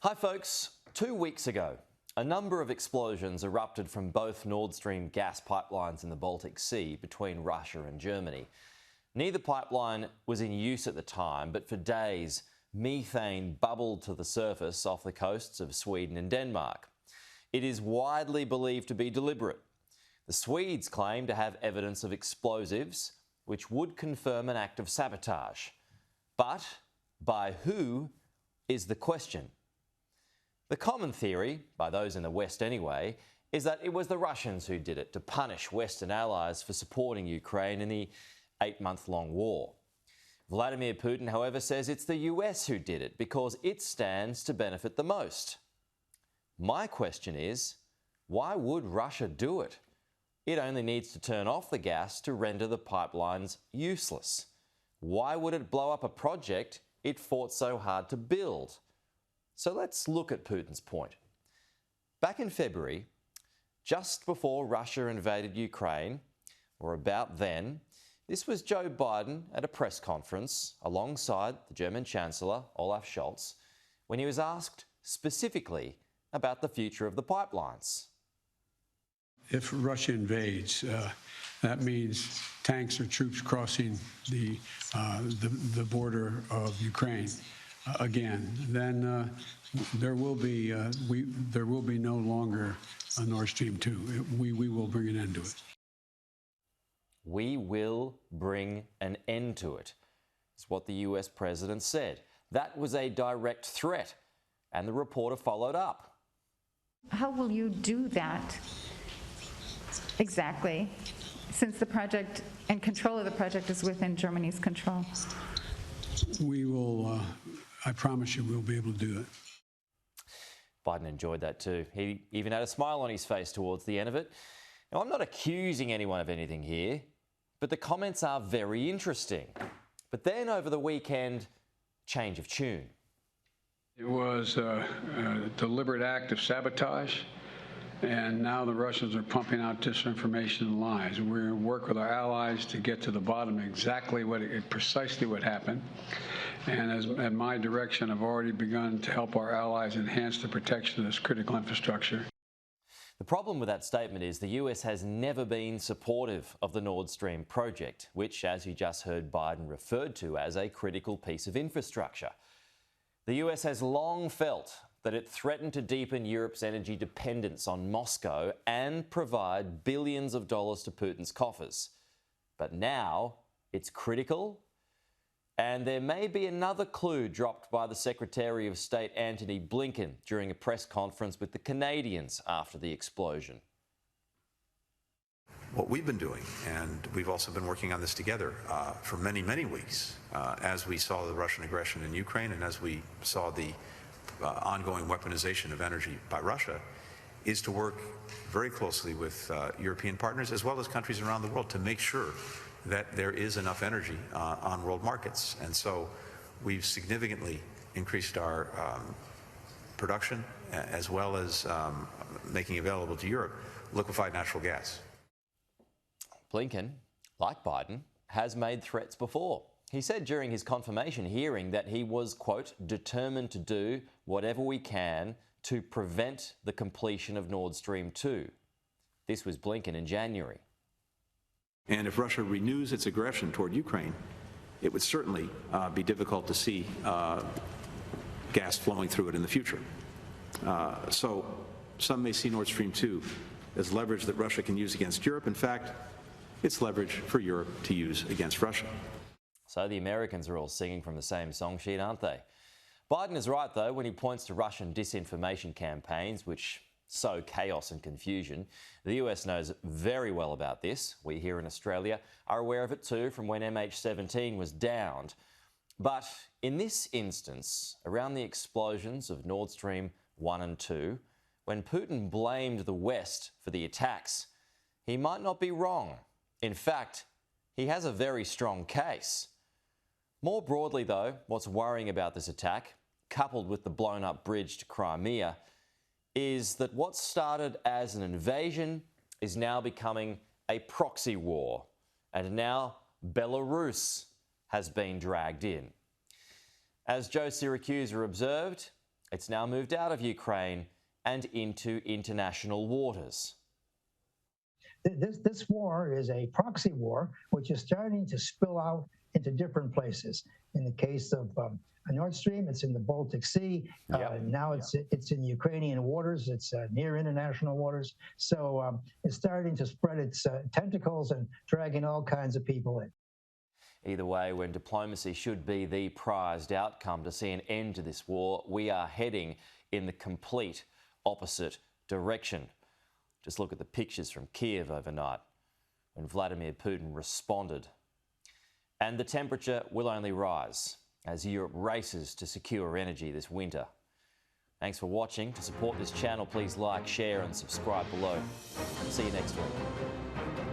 Hi folks, 2 weeks ago, a number of explosions erupted from both Nord Stream gas pipelines in the Baltic Sea between Russia and Germany. Neither pipeline was in use at the time, but for days, methane bubbled to the surface off the coasts of Sweden and Denmark. It is widely believed to be deliberate. The Swedes claim to have evidence of explosives, which would confirm an act of sabotage. But by who is the question. The common theory, by those in the West anyway, is that it was the Russians who did it to punish Western allies for supporting Ukraine in the 8-month-long war. Vladimir Putin, however, says it's the US who did it because it stands to benefit the most. My question is, why would Russia do it? It only needs to turn off the gas to render the pipelines useless. Why would it blow up a project it fought so hard to build? So let's look at Putin's point. Back in February, just before Russia invaded Ukraine, or about then, this was Joe Biden at a press conference alongside the German Chancellor, Olaf Scholz, when he was asked specifically about the future of the pipelines. If Russia invades, that means tanks or troops crossing the border of Ukraine again. Then there will be no longer a Nord Stream 2. We will bring an end to it. We will bring an end to it, is what the US president said. That was a direct threat, and the reporter followed up. How will you do that exactly, since the project and control of the project is within Germany's control? We will, I promise you, we'll be able to do it. Biden enjoyed that too. He even had a smile on his face towards the end of it. Now, I'm not accusing anyone of anything here, but the comments are very interesting. But then over the weekend, change of tune. It was a deliberate act of sabotage, and now the Russians are pumping out disinformation and lies. We're going to work with our allies to get to the bottom of precisely what happened. And at my direction, I've already begun to help our allies enhance the protection of this critical infrastructure. The problem with that statement is the US has never been supportive of the Nord Stream project, which, as you just heard Biden referred to as a critical piece of infrastructure. The US has long felt that it threatened to deepen Europe's energy dependence on Moscow and provide billions of dollars to Putin's coffers. But now it's critical, and there may be another clue dropped by the Secretary of State Antony Blinken during a press conference with the Canadians after the explosion. What we've been doing, and we've also been working on this together for many, many weeks, as we saw the Russian aggression in Ukraine and as we saw the ongoing weaponization of energy by Russia, is to work very closely with European partners as well as countries around the world to make sure that there is enough energy on world markets. And so we've significantly increased our production as well as making available to Europe liquefied natural gas. Blinken, like Biden, has made threats before. He said during his confirmation hearing that he was, quote, determined to do whatever we can to prevent the completion of Nord Stream 2. This was Blinken in January. And if Russia renews its aggression toward Ukraine, it would certainly be difficult to see gas flowing through it in the future. So some may see Nord Stream 2 as leverage that Russia can use against Europe. In fact, it's leverage for Europe to use against Russia. So the Americans are all singing from the same song sheet, aren't they? Biden is right, though, when he points to Russian disinformation campaigns, which sow chaos and confusion. The US knows very well about this. We here in Australia are aware of it too from when MH17 was downed. But in this instance, around the explosions of Nord Stream 1 and 2, when Putin blamed the West for the attacks, he might not be wrong. In fact, he has a very strong case. More broadly, though, what's worrying about this attack, coupled with the blown-up bridge to Crimea, is that what started as an invasion is now becoming a proxy war, and now Belarus has been dragged in. As Joe Siracusa observed, It's now moved out of Ukraine and into international waters. This war is a proxy war, which is starting to spill out into different places. In the case of Nord Stream, it's in the Baltic Sea. Now it's in Ukrainian waters. It's near international waters. So it's starting to spread its tentacles and dragging all kinds of people in. Either way, when diplomacy should be the prized outcome to see an end to this war, we are heading in the complete opposite direction. Just look at the pictures from Kiev overnight when Vladimir Putin responded. And the temperature will only rise as Europe races to secure energy this winter. Thanks for watching. To support this channel, please like, share and subscribe below. See you next week.